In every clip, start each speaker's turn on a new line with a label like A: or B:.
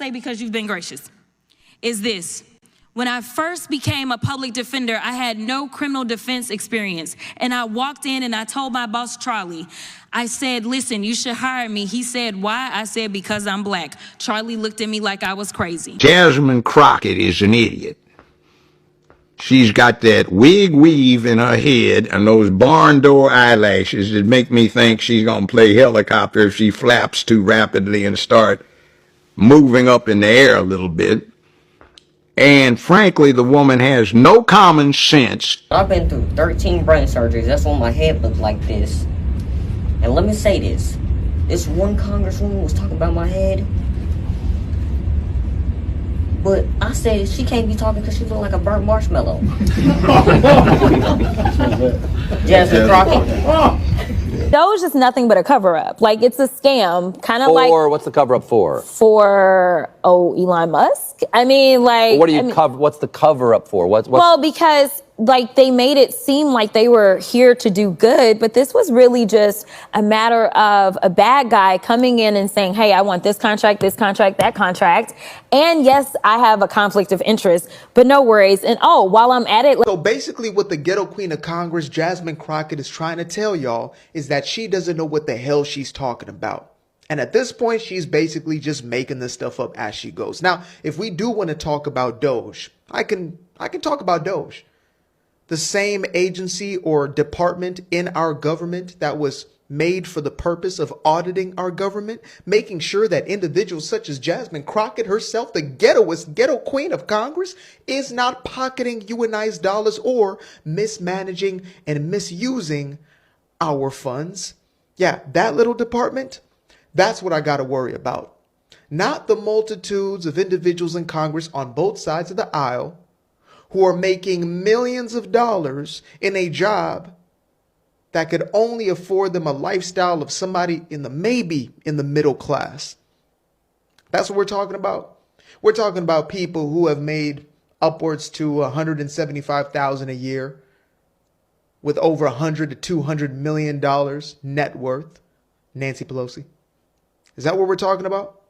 A: say because you've been gracious, is this. When I first became a public defender, I had no criminal defense experience. And I walked in and I told my boss, Charlie, I said, listen, you should hire me. He said, why? I said, because I'm black. Charlie looked at me like I was crazy.
B: Jasmine Crockett is an idiot. She's got that wig weave in her head and those barn door eyelashes that make me think she's going to play helicopter if she flaps too rapidly and start moving up in the air a little bit. And frankly, the woman has no common sense.
C: I've been through 13 brain surgeries. That's why my head looks like this. And let me say this. This one congresswoman was talking about my head. But I said she can't be talking because she look like a burnt marshmallow. Jasmine Crockett.
D: Doge is nothing but a cover-up. Like, it's a scam, kind of like...
E: What's the cover-up for?
D: For, Elon Musk? I mean, like...
E: What's the cover-up for?
D: Well, because, like, they made it seem like they were here to do good, but this was really just a matter of a bad guy coming in and saying, hey, I want this contract, that contract. And yes, I have a conflict of interest, but no worries. And while I'm at it...
F: So basically what the ghetto queen of Congress, Jasmine Crockett, is trying to tell y'all is that she doesn't know what the hell she's talking about. And at this point, she's basically just making this stuff up as she goes. Now, if we do want to talk about Doge, I can talk about Doge. The same agency or department in our government that was made for the purpose of auditing our government, making sure that individuals such as Jasmine Crockett herself, the ghetto queen of Congress, is not pocketing you and I's dollars or mismanaging and misusing our funds. Yeah, that little department, that's what I got to worry about. Not the multitudes of individuals in Congress on both sides of the aisle who are making millions of dollars in a job that could only afford them a lifestyle of somebody maybe in the middle class. That's what we're talking about. We're talking about people who have made upwards to $175,000 a year with over $100 to $200 million net worth. Nancy Pelosi. Is that what we're talking about?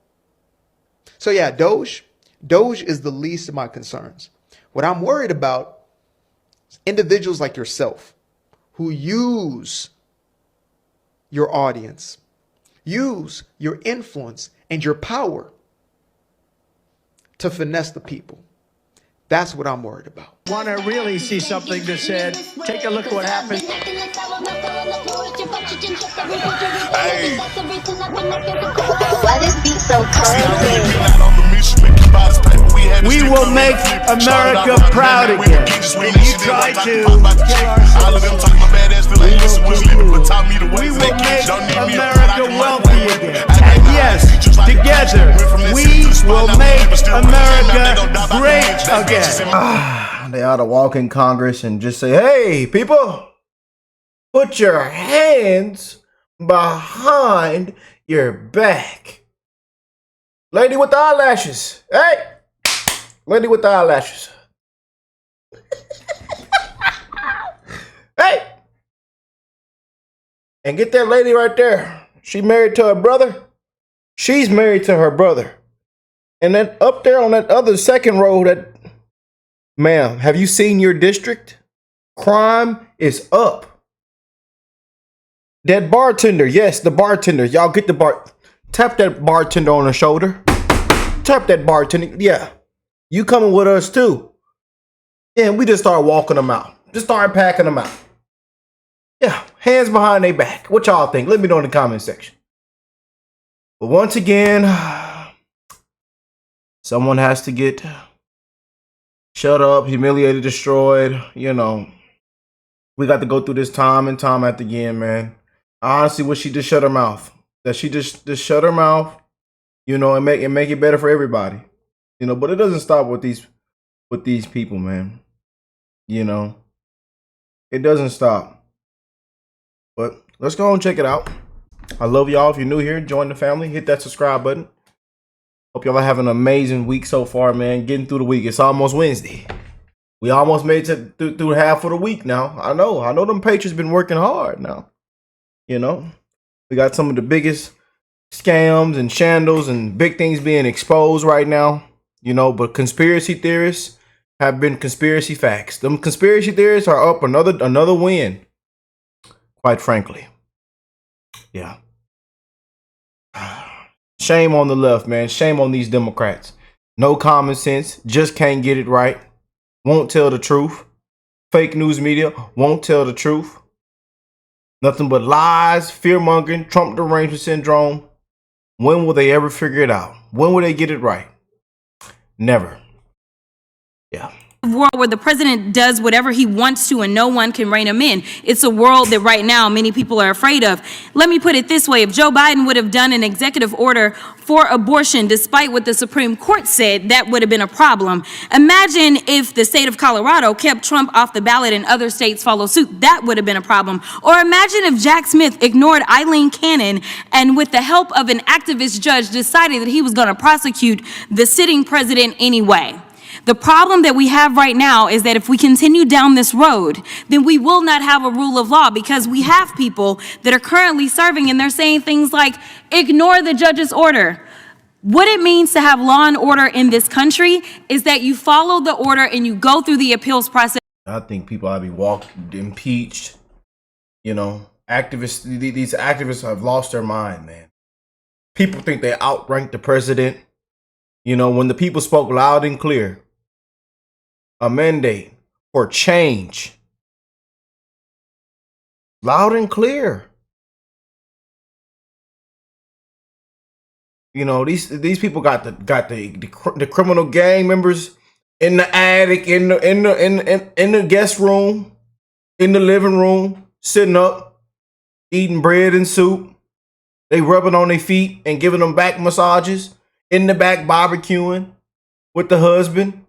F: So yeah, Doge is the least of my concerns. What I'm worried about is individuals like yourself who use your audience, use your influence and your power to finesse the people. That's what I'm worried about.
G: Want to really see something that said, take a look at what happened.
H: Hey.
I: Why this beat so crazy?
G: We will make America proud again. And you try to kill our we will make America wealthy again. And yes, together, we will make America great again.
J: They ought to walk in Congress and just say, hey, people, put your hands behind your back. Lady with the eyelashes. Hey, lady with the eyelashes. Hey. And get that lady right there. She married to her brother. She's married to her brother. And then up there on that other second row, ma'am, have you seen your district? Crime is up. That bartender, yes, the bartender. Y'all get the tap that bartender on the shoulder. Tap that bartender. Yeah. You coming with us too. And we just start walking them out. Just start packing them out. Yeah, hands behind their back. What y'all think? Let me know in the comment section. But once again, someone has to get shut up, humiliated, destroyed. You know, we got to go through this time and time at the end, man. I honestly wish she just shut her mouth. That she just shut her mouth, you know, and make it better for everybody. You know, but it doesn't stop with these people, man. You know, it doesn't stop. But let's go and check it out. I love y'all. If you're new here, join the family. Hit that subscribe button. Hope y'all are having an amazing week so far, man. Getting through the week. It's almost Wednesday. We almost made it through half of the week now. I know them Patriots been working hard now. You know, we got some of the biggest scams and shandals and big things being exposed right now, you know, but conspiracy theorists have been conspiracy facts. Them conspiracy theorists are up another win, quite frankly. Yeah. Shame on the left, man. Shame on these Democrats. No common sense, just can't get it right. Won't tell the truth. Fake news media won't tell the truth. Nothing but lies, fear-mongering, Trump derangement syndrome. When will they ever figure it out? When will they get it right? Never. Yeah.
A: World where the president does whatever he wants to and no one can rein him in. It's a world that right now many people are afraid of. Let me put it this way. If Joe Biden would have done an executive order for abortion, despite what the Supreme Court said, that would have been a problem. Imagine if the state of Colorado kept Trump off the ballot and other states follow suit. That would have been a problem. Or imagine if Jack Smith ignored Eileen Cannon and with the help of an activist judge decided that he was going to prosecute the sitting president anyway. The problem that we have right now is that if we continue down this road, then we will not have a rule of law because we have people that are currently serving and they're saying things like, ignore the judge's order. What it means to have law and order in this country is that you follow the order and you go through the appeals process.
J: I think people ought to be impeached. You know, these activists have lost their mind, man. People think they outrank the president. You know, when the people spoke loud and clear, a mandate for change. Loud and clear. You know, these people got the criminal gang members in the attic, in the guest room, in the living room, sitting up, eating bread and soup. They rubbing on their feet and giving them back massages. In the back barbecuing with the husband.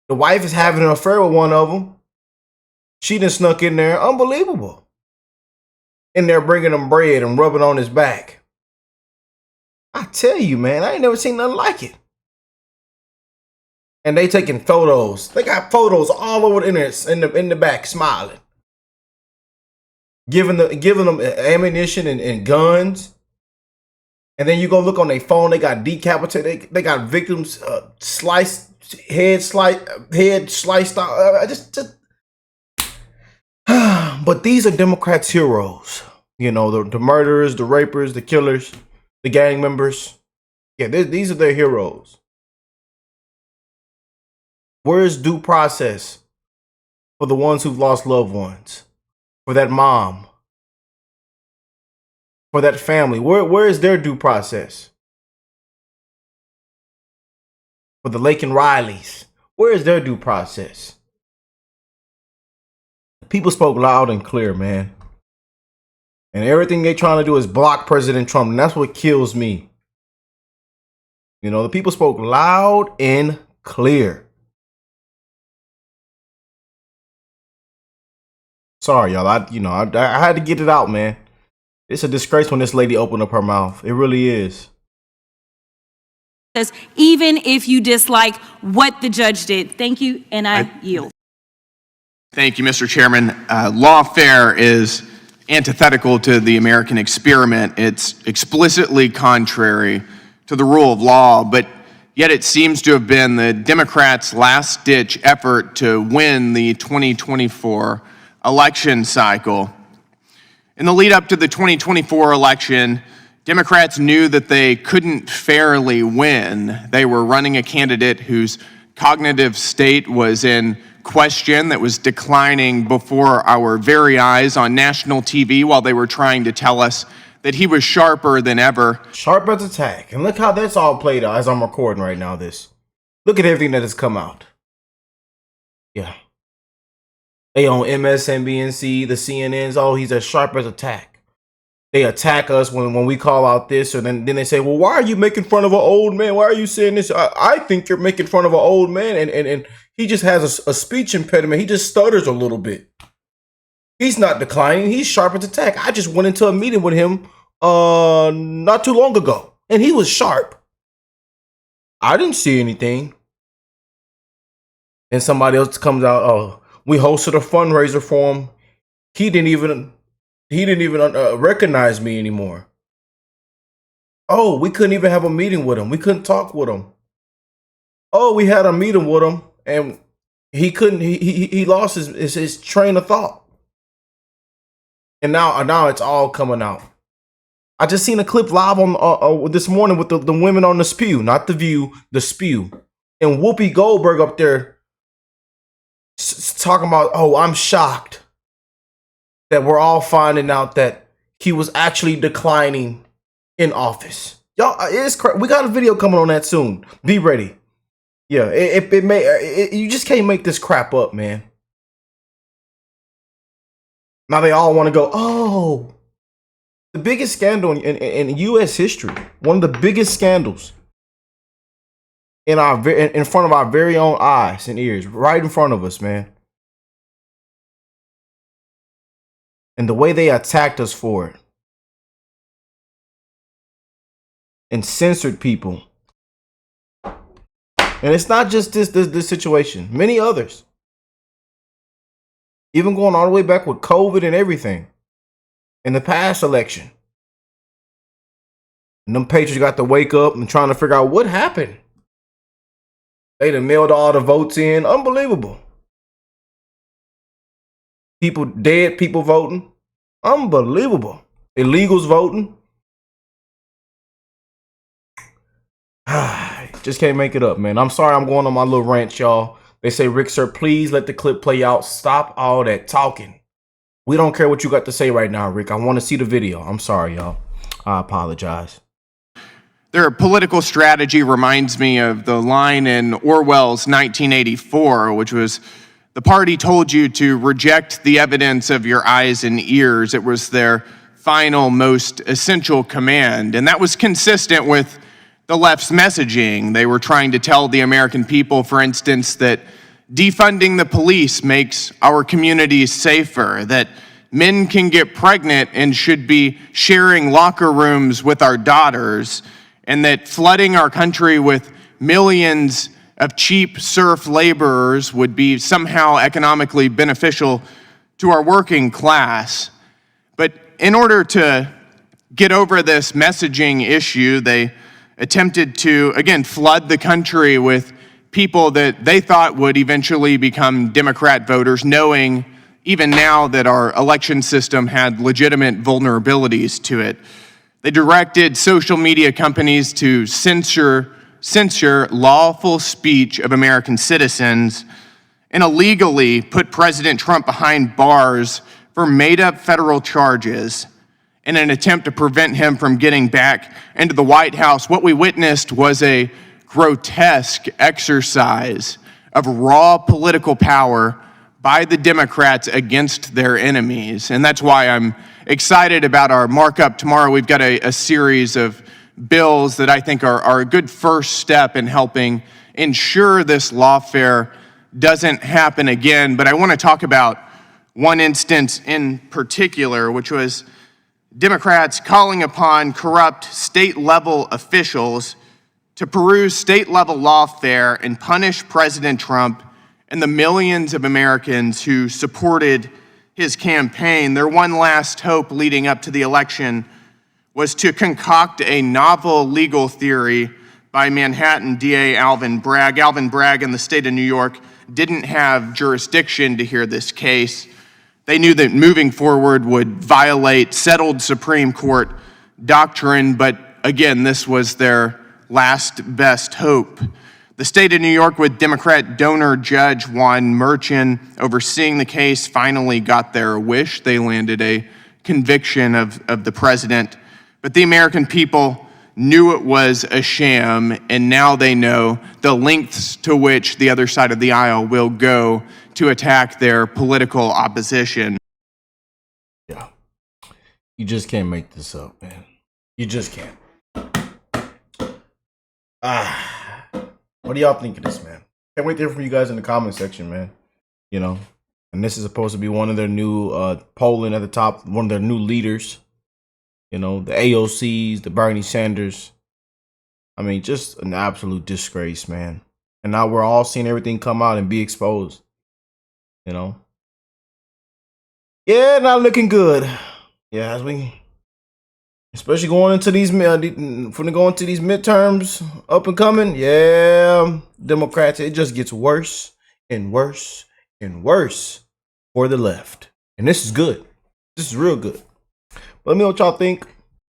J: The wife is having an affair with one of them. She done snuck in there. Unbelievable. In there bringing him bread and rubbing on his back. I tell you, man, I ain't never seen nothing like it. And they taking photos. They got photos all over the internet in the back, smiling. Giving them ammunition and guns. And then you go look on their phone, they got decapitated, they got victims head sliced out. But these are Democrats' heroes. You know, the murderers, the rapers, the killers, the gang members. Yeah, these are their heroes. Where's due process for the ones who've lost loved ones? For that mom? For that family? Where is their due process? For the Lake and Rileys, where is their due process? People spoke loud and clear, man. And everything they're trying to do is block President Trump, and that's what kills me. You know, the people spoke loud and clear. Sorry, y'all. I had to get it out, man. It's a disgrace when this lady opened up her mouth. It really is.
A: Even if you dislike what the judge did. Thank you, and I yield.
K: Thank you, Mr. Chairman. Lawfare is antithetical to the American experiment. It's explicitly contrary to the rule of law, but yet it seems to have been the Democrats' last-ditch effort to win the 2024 election cycle. In the lead up to the 2024 election, Democrats knew that they couldn't fairly win. They were running a candidate whose cognitive state was in question, that was declining before our very eyes on national TV while they were trying to tell us that he was sharper than ever.
J: Sharp as a tack. And look how that's all played out as I'm recording right now. Look at everything that has come out. Yeah. They on MSNBC, the CNNs. Oh, he's as sharp as a tack. They attack us when we call out this, or then they say, well, why are you making fun of an old man? Why are you saying this? I think you're making fun of an old man, and he just has a speech impediment. He just stutters a little bit. He's not declining. He's sharp as a tack. I just went into a meeting with him not too long ago, and he was sharp. I didn't see anything. And somebody else comes out, oh, we hosted a fundraiser for him. He didn't even recognize me anymore. Oh, we couldn't even have a meeting with him. We couldn't talk with him. Oh, we had a meeting with him and he couldn't, he lost his train of thought. And now it's all coming out. I just seen a clip live on this morning with the women on the Spew, not the View, the Spew. And Whoopi Goldberg up there talking about, oh, I'm shocked that we're all finding out that he was actually declining in office. Y'all, we got a video coming on that soon. Be ready. Yeah, you just can't make this crap up, man. Now they all want to go, oh, the biggest scandal in U.S. history, one of the biggest scandals in front of our very own eyes and ears, right in front of us, man. And the way they attacked us for it and censored people. And it's not just this situation, many others. Even going all the way back with COVID and everything. In the past election. And them patriots got to wake up and trying to figure out what happened. They done mailed all the votes in. Unbelievable. People dead, people voting. Unbelievable. Illegals voting. Just can't make it up, man. I'm sorry I'm going on my little rant, y'all. They say, Rick, sir, please let the clip play out. Stop all that talking. We don't care what you got to say right now, Rick. I want to see the video. I'm sorry, y'all. I apologize.
K: Their political strategy reminds me of the line in Orwell's 1984, which was, the party told you to reject the evidence of your eyes and ears. It was their final, most essential command. And that was consistent with the left's messaging. They were trying to tell the American people, for instance, that defunding the police makes our communities safer, that men can get pregnant and should be sharing locker rooms with our daughters, and that flooding our country with millions of cheap serf laborers would be somehow economically beneficial to our working class. But in order to get over this messaging issue, they attempted to, again, flood the country with people that they thought would eventually become Democrat voters, knowing even now that our election system had legitimate vulnerabilities to it. They directed social media companies to censor lawful speech of American citizens and illegally put President Trump behind bars for made-up federal charges in an attempt to prevent him from getting back into the White House. What we witnessed was a grotesque exercise of raw political power by the Democrats against their enemies. And that's why I'm excited about our markup tomorrow. We've got a series of bills that I think are a good first step in helping ensure this lawfare doesn't happen again. But I want to talk about one instance in particular, which was Democrats calling upon corrupt state-level officials to peruse state-level lawfare and punish President Trump and the millions of Americans who supported his campaign. Their one last hope leading up to the election was to concoct a novel legal theory by Manhattan DA Alvin Bragg. Alvin Bragg in the state of New York didn't have jurisdiction to hear this case. They knew that moving forward would violate settled Supreme Court doctrine, but again, this was their last best hope. The state of New York, with Democrat donor Judge Juan Merchan overseeing the case, finally got their wish. They landed a conviction of the president. But the American people knew it was a sham, and now they know the lengths to which the other side of the aisle will go to attack their political opposition.
J: Yeah. You just can't make this up, man. You just can't. What do y'all think of this, man? Can't wait to hear from you guys in the comment section, man. You know, and this is supposed to be one of their new polling at the top, one of their new leaders. You know, the AOCs, the Bernie Sanders. I mean, just an absolute disgrace, man. And now we're all seeing everything come out and be exposed. You know? Yeah, not looking good. Yeah, Especially going into these midterms up and coming. Yeah, Democrats, it just gets worse and worse and worse for the left. And this is good. This is real good. But let me know what y'all think.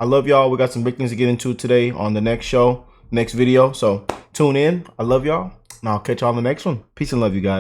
J: I love y'all. We got some big things to get into today on the next show, next video. So tune in. I love y'all. And I'll catch y'all on the next one. Peace and love, you guys.